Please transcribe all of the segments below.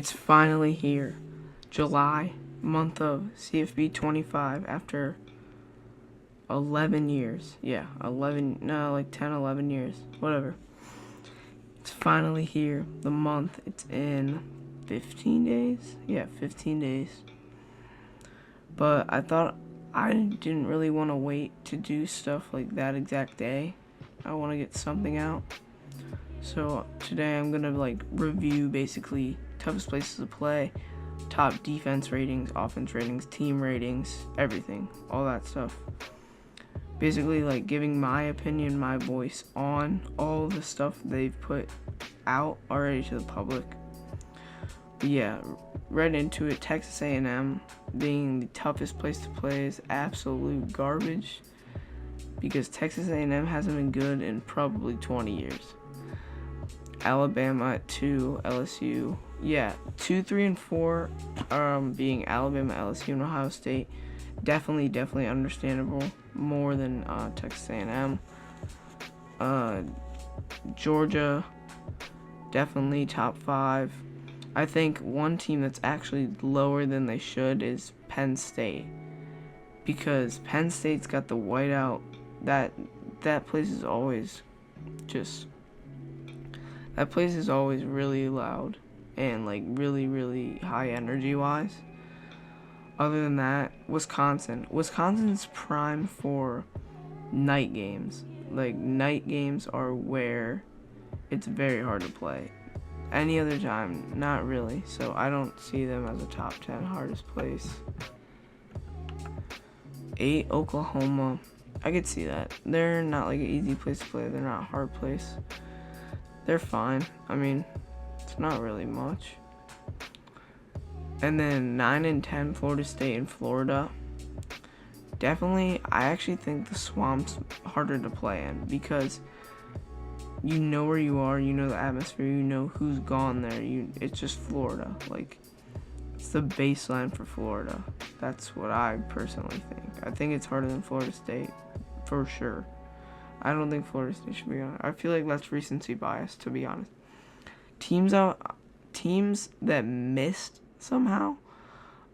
It's finally here. July, month of CFB 25 after 11 years. Yeah, 11, no, like 10, 11 years. Whatever. It's finally here. The month, it's in 15 days? Yeah, 15 days. But I thought I didn't really want to wait to do stuff like that exact day. I want to get something out. So today I'm going to review basically toughest places to play, top defense ratings, offense ratings, team ratings, everything, all that stuff. Basically giving my opinion, my voice on all the stuff they've put out already to the public. But yeah, right into it, Texas A&M being the toughest place to play is absolute garbage because Texas A&M hasn't been good in probably 20 years. Alabama at 2, LSU. Yeah, 2, 3, and 4 being Alabama, LSU, and Ohio State. Definitely understandable. More than Texas A&M. Georgia, definitely top 5. I think one team that's actually lower than they should is Penn State. Because Penn State's got the whiteout. That place is always just... That place is always really loud and really high energy wise. Other than that, Wisconsin's prime for night games. Night games are where it's very hard to play. Any other time, not really. So I don't see them as a top 10 hardest place. 8, Oklahoma. I could see that. They're not an easy place to play. They're not a hard place. They're fine. I mean, it's not really much. And then 9 and 10, Florida State and Florida. Definitely, I actually think the Swamp's harder to play in because you know where you are, you know the atmosphere, you know who's gone there. It's just Florida. It's the baseline for Florida. That's what I personally think. I think it's harder than Florida State, for sure. I don't think Florida State should be on it. I feel like that's recency bias, to be honest. Teams that missed somehow.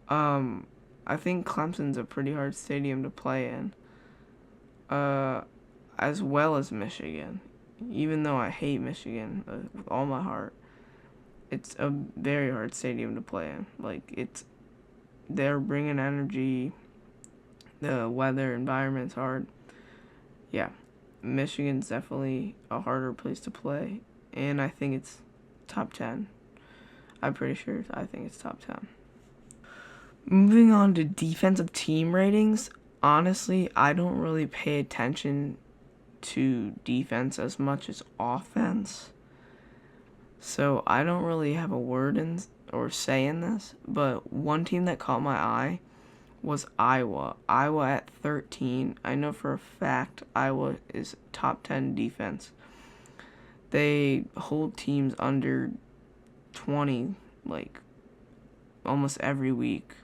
I think Clemson's a pretty hard stadium to play in. As well as Michigan. Even though I hate Michigan with all my heart, it's a very hard stadium to play in. They're bringing energy. The weather environment's hard. Yeah. Michigan's definitely a harder place to play, and I think it's top 10. I'm pretty sure I think it's top 10. Moving on to defensive team ratings, honestly, I don't really pay attention to defense as much as offense, so I don't really have a word in or say in this, but one team that caught my eye was Iowa. Iowa at 13. I know for a fact Iowa is top 10 defense. They hold teams under 20 almost every week.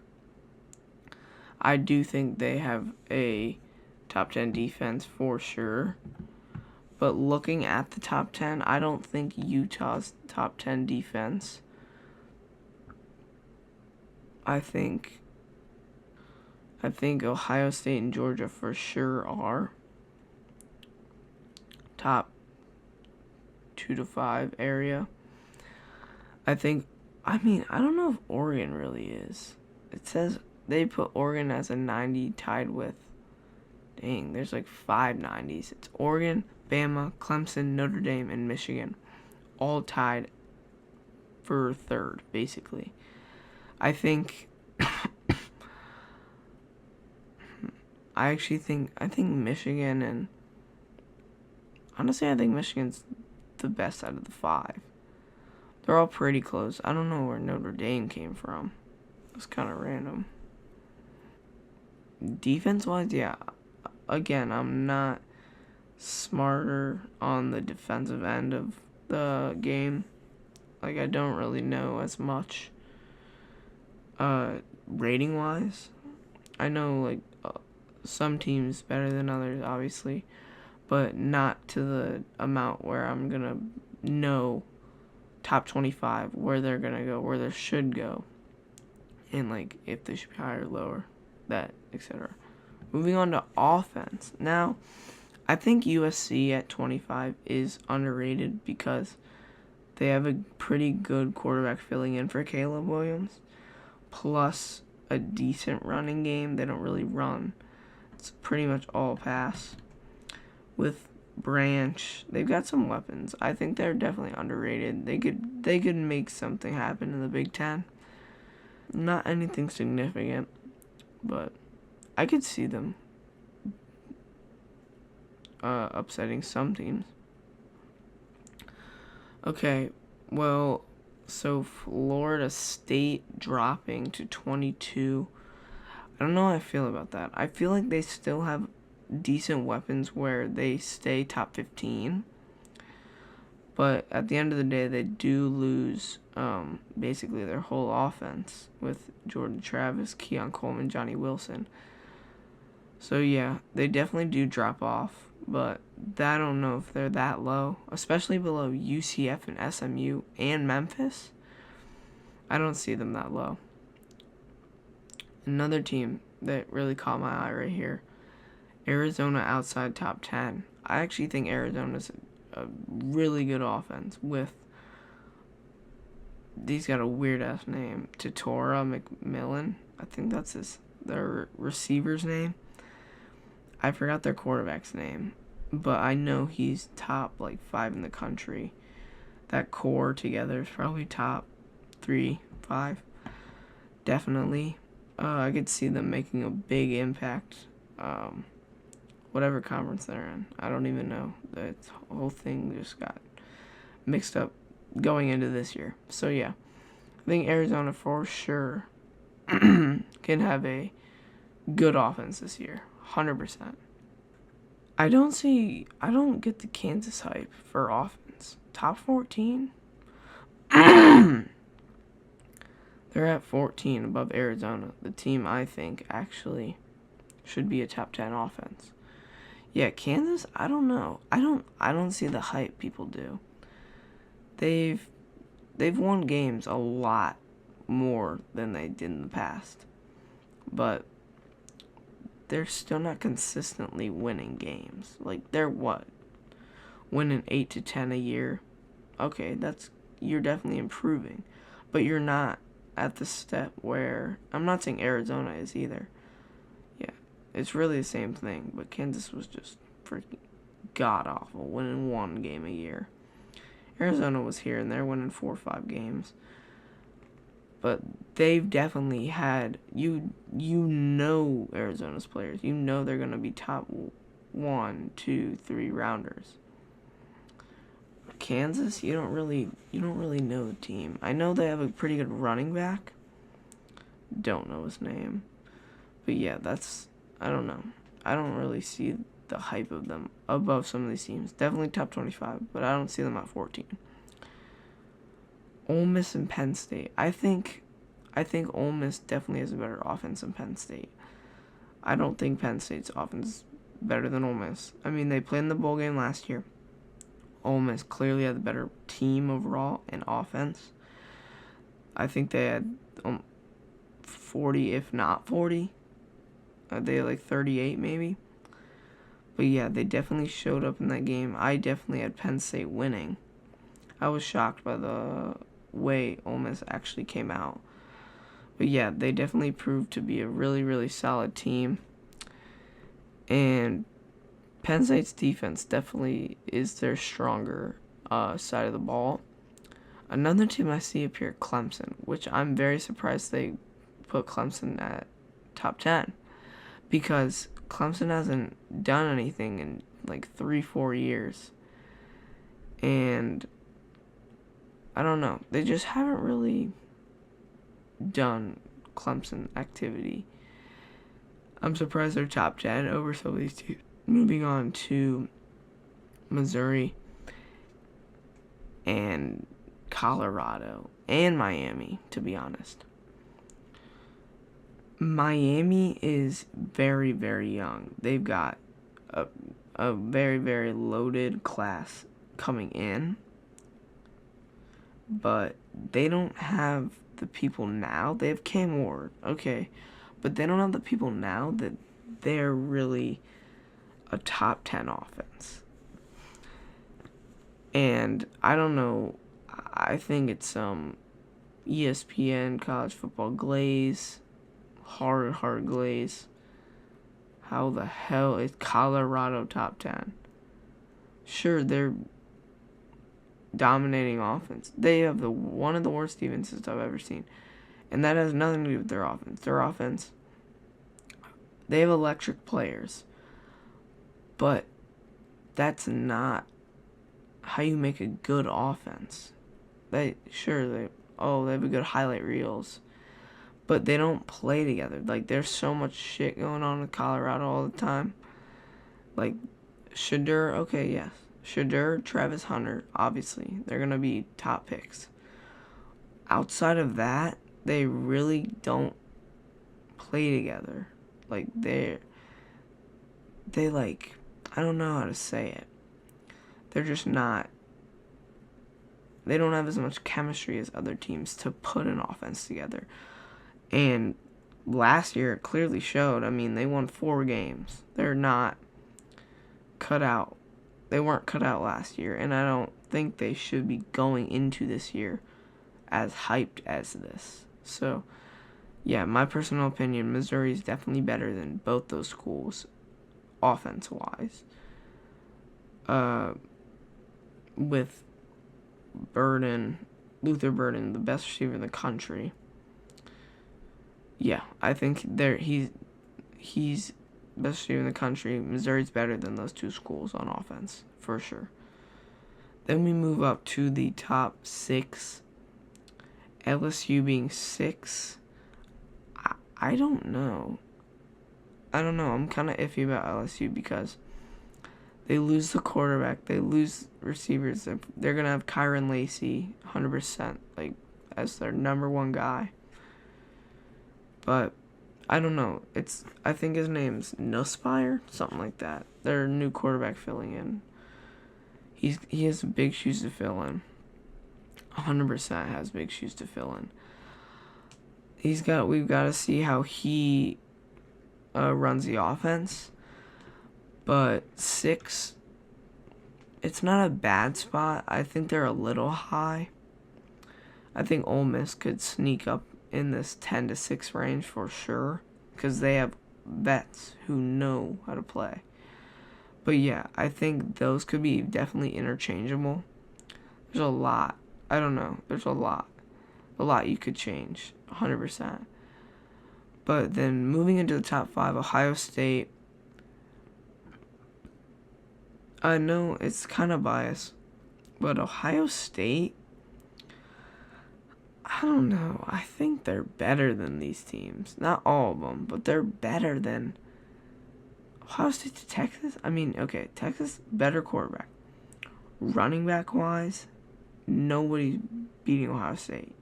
I do think they have a top 10 defense for sure. But looking at the top 10, I don't think Utah's top 10 defense. I think Ohio State and Georgia for sure are top 2 to 5 area. I don't know if Oregon really is. It says they put Oregon as a 90 tied with, dang, there's 5 90s. It's Oregon, Bama, Clemson, Notre Dame, and Michigan. All tied for third, basically. I think Michigan and honestly I think Michigan's the best out of the 5. They're all pretty close. I don't know where Notre Dame came from. It's kind of random. Defense wise, yeah. Again, I'm not smarter on the defensive end of the game. I don't really know as much. Rating wise, I know some teams better than others, obviously, but not to the amount where I'm gonna know top 25, where they're going to go, where they should go, and like if they should be higher or lower, that, etc. Moving on to offense. Now, I think USC at 25 is underrated because they have a pretty good quarterback filling in for Caleb Williams, plus a decent running game. They don't really run. It's pretty much all pass. With Branch, they've got some weapons. I think they're definitely underrated. They could make something happen in the Big Ten. Not anything significant, but I could see them upsetting some teams. Okay, well, so Florida State dropping to 22. I don't know how I feel about that. I feel like they still have decent weapons where they stay top 15. But at the end of the day, they do lose basically their whole offense with Jordan Travis, Keon Coleman, Johnny Wilson. So yeah, they definitely do drop off. But I don't know if they're that low, especially below UCF and SMU and Memphis. I don't see them that low. Another team that really caught my eye right here, Arizona outside top 10. I actually think Arizona's a really good offense with, he's got a weird-ass name, Tatora McMillan. I think that's their receiver's name. I forgot their quarterback's name, but I know he's top, 5 in the country. That core together is probably top 3, 5. Definitely. I could see them making a big impact, whatever conference they're in. I don't even know. The whole thing just got mixed up going into this year. So, yeah, I think Arizona for sure can have a good offense this year. 100%. I don't get the Kansas hype for offense. Top 14? They're at 14 above Arizona, the team I think actually should be a top 10 offense. Yeah, Kansas, I don't know. I don't see the hype people do. They've won games a lot more than they did in the past. But they're still not consistently winning games. They're what? Winning 8 to 10 a year. Okay, you're definitely improving. But you're not at the step where, I'm not saying Arizona is either. Yeah, it's really the same thing, but Kansas was just freaking god-awful, winning 1 game a year. Arizona was here, and they're winning 4 or 5 games. But they've definitely had, you know Arizona's players. You know they're going to be top 1, 2, 3 rounders. Kansas, you don't really know the team. I know they have a pretty good running back. Don't know his name. But yeah, I don't know. I don't really see the hype of them above some of these teams. Definitely top 25, but I don't see them at 14. Ole Miss and Penn State. I think Ole Miss definitely has a better offense than Penn State. I don't think Penn State's offense is better than Ole Miss. I mean, they played in the bowl game last year. Ole Miss clearly had the better team overall in offense. I think they had 40, if not 40. They had 38 maybe. But yeah, they definitely showed up in that game. I definitely had Penn State winning. I was shocked by the way Ole Miss actually came out. But yeah, they definitely proved to be a really, really solid team. And Penn State's defense definitely is their stronger side of the ball. Another team I see up here, Clemson, which I'm very surprised they put Clemson at top 10. Because Clemson hasn't done anything in 3-4 years. And I don't know. They just haven't really done Clemson activity. I'm surprised they're top 10 over some of these teams. Moving on to Missouri and Colorado and Miami, to be honest. Miami is very, very young. They've got a very, very loaded class coming in. but they don't have the people now. They have Cam Ward, okay, but they don't have the people now that they're really a top 10 offense. And I don't know, I think it's ESPN college football glaze, hard glaze. How the hell is Colorado top 10? Sure, they're dominating offense. They have one of the worst defenses I've ever seen. And that has nothing to do with their offense. Their offense, they have electric players. But that's not how you make a good offense. They have a good highlight reels, but they don't play together. Like, there's so much shit going on in Colorado all the time. Like, Shadur, okay, yes. Shadur, Travis Hunter, obviously, they're going to be top picks. Outside of that, they really don't play together. Like, they like, I don't know how to say it. They're just not, they don't have as much chemistry as other teams to put an offense together. And last year, it clearly showed. I mean, they won 4 games. They're not cut out. They weren't cut out last year, and I don't think they should be going into this year as hyped as this. So, yeah, my personal opinion, Missouri is definitely better than both those schools, offense-wise. With Luther Burden, the best receiver in the country. Yeah, I think he's best receiver in the country. Missouri's better than those two schools on offense, for sure. Then we move up to the top 6. LSU being 6. I don't know. I'm kind of iffy about LSU because they lose the quarterback. They lose receivers. They're going to have Kyron Lacey 100%, like, as their number 1 guy. But I don't know. I think his name's Nussmeier, something like that. Their new quarterback filling in. He has big shoes to fill in. 100% has big shoes to fill in. We've got to see how he runs the offense. But 6, it's not a bad spot. I think they're a little high. I think Ole Miss could sneak up in this 10-6 range for sure, because they have vets who know how to play. But yeah, I think those could be definitely interchangeable. There's a lot. I don't know. There's a lot you could change, 100%. But then moving into the top 5, Ohio State. I know it's kind of biased, but Ohio State, I don't know. I think they're better than these teams. Not all of them, but they're better than Ohio State to Texas. I mean, okay, Texas, better quarterback. Running back wise, nobody's beating Ohio State.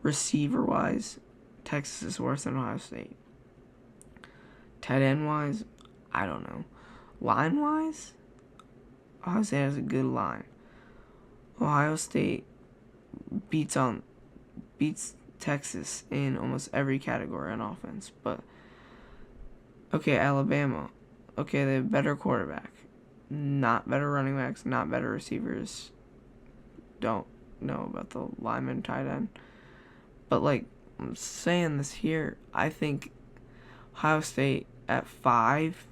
Receiver wise, Texas is worse than Ohio State. Tight end wise, I don't know. Line wise, Ohio State has a good line. Ohio State beats Texas in almost every category on offense. But, okay, Alabama. Okay, they have better quarterback. Not better running backs, not better receivers. Don't know about the lineman tight end. But, like, I'm saying this here, I think Ohio State at 5,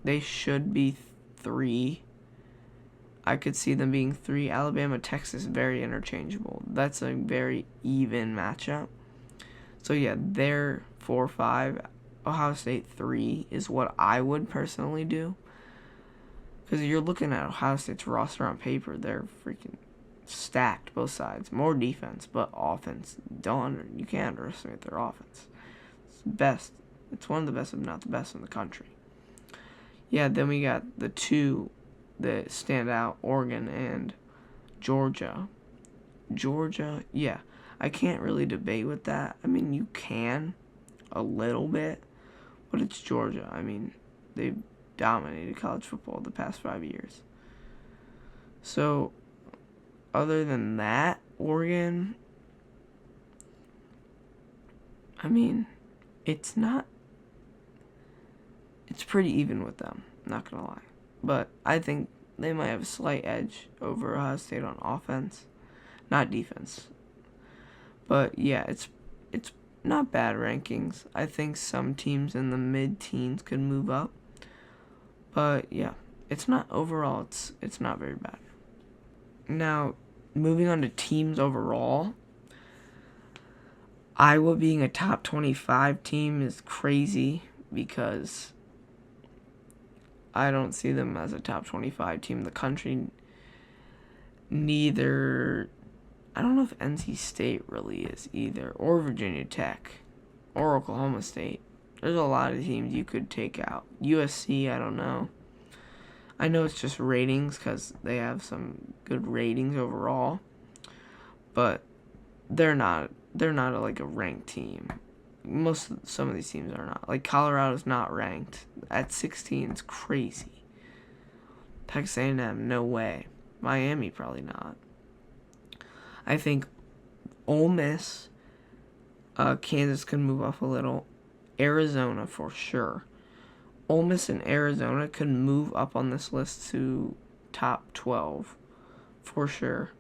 they should be 3. I could see them being 3. Alabama, Texas, very interchangeable. That's a very even matchup. So, yeah, they're 4-5. Ohio State 3 is what I would personally do. Because you're looking at Ohio State's roster on paper, they're freaking stacked, both sides. More defense, but offense. You can't underestimate their offense. It's best. It's one of the best, if not the best, in the country. Yeah, then we got the 2 that stand out, Oregon and Georgia. Georgia, yeah, I can't really debate with that. I mean, you can a little bit, but it's Georgia. I mean, they've dominated college football the past 5 years. So, other than that, Oregon, I mean, it's pretty even with them, not gonna lie. But I think they might have a slight edge over Ohio State on offense, not defense. But yeah, it's not bad rankings. I think some teams in the mid-teens could move up. But yeah, it's not overall, it's not very bad. Now, moving on to teams overall, Iowa being a top 25 team is crazy because I don't see them as a top 25 team in the country. Neither, I don't know if NC State really is either, or Virginia Tech, or Oklahoma State. There's a lot of teams you could take out. USC, I don't know. I know it's just ratings because they have some good ratings overall, but they're not like a ranked team. Some of these teams are not. Like Colorado's not ranked at 16. It's crazy. Texas A&M, no way. Miami, probably not. I think Ole Miss, Kansas can move up a little. Arizona for sure. Ole Miss and Arizona could move up on this list to top 12 for sure.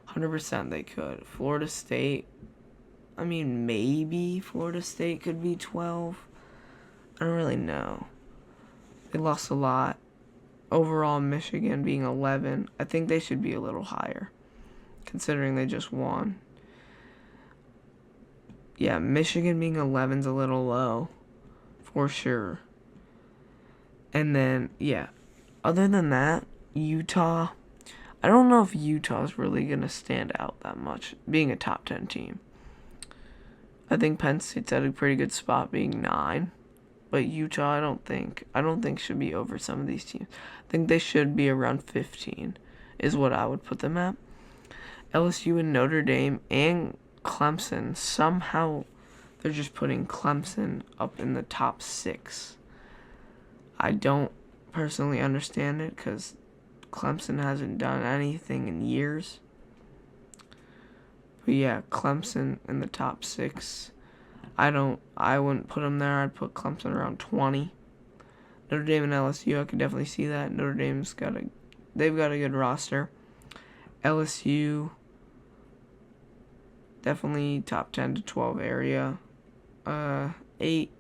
100% they could. Florida State, I mean, maybe Florida State could be 12. I don't really know. They lost a lot. Overall, Michigan being 11, I think they should be a little higher, considering they just won. Yeah, Michigan being 11's a little low, for sure. And then, yeah, other than that, Utah, I don't know if Utah's really going to stand out that much, being a top 10 team. I think Penn State's at a pretty good spot being 9. But Utah, I don't think should be over some of these teams. I think they should be around 15 is what I would put them at. LSU and Notre Dame and Clemson, somehow they're just putting Clemson up in the top 6. I don't personally understand it because Clemson hasn't done anything in years. But yeah, Clemson in the top 6. I wouldn't put them there. I'd put Clemson around 20. Notre Dame and LSU, I could definitely see that. Notre Dame's they've got a good roster. LSU, definitely top 10 to 12 area. 8,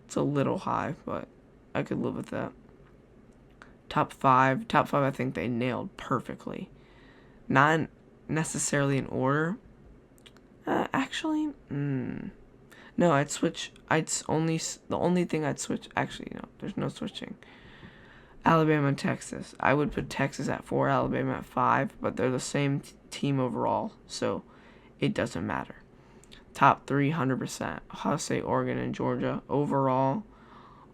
it's a little high, but I could live with that. Top 5, I think they nailed perfectly. Not necessarily in order. Actually, no, I'd switch. The only thing I'd switch, actually, no, there's no switching. Alabama and Texas. I would put Texas at 4, Alabama at 5, but they're the same team overall, so it doesn't matter. Top 3, 100%. Ohio State, Oregon, and Georgia overall,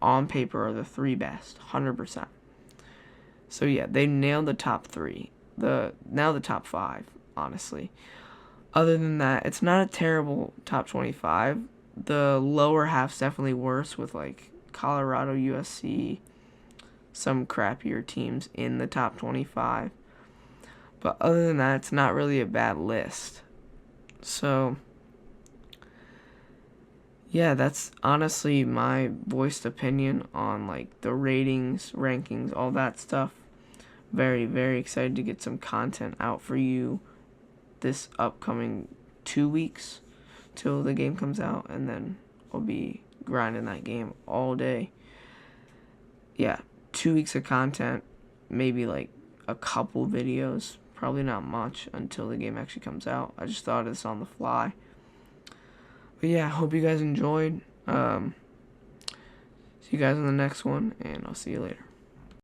on paper, are the 3 best, 100%. So yeah, they nailed the top 3. Now the top 5, honestly. Other than that, it's not a terrible top 25. The lower half's definitely worse with like Colorado, USC, some crappier teams in the top 25. But other than that, it's not really a bad list. So, yeah, that's honestly my voiced opinion on like the ratings, rankings, all that stuff. Very, very excited to get some content out for you this upcoming 2 weeks till the game comes out, and then I'll be grinding that game all day. Yeah, 2 weeks of content, maybe like a couple videos, probably not much until the game actually comes out. I just thought of this on the fly. But yeah, hope you guys enjoyed. See you guys in the next one, and I'll see you later.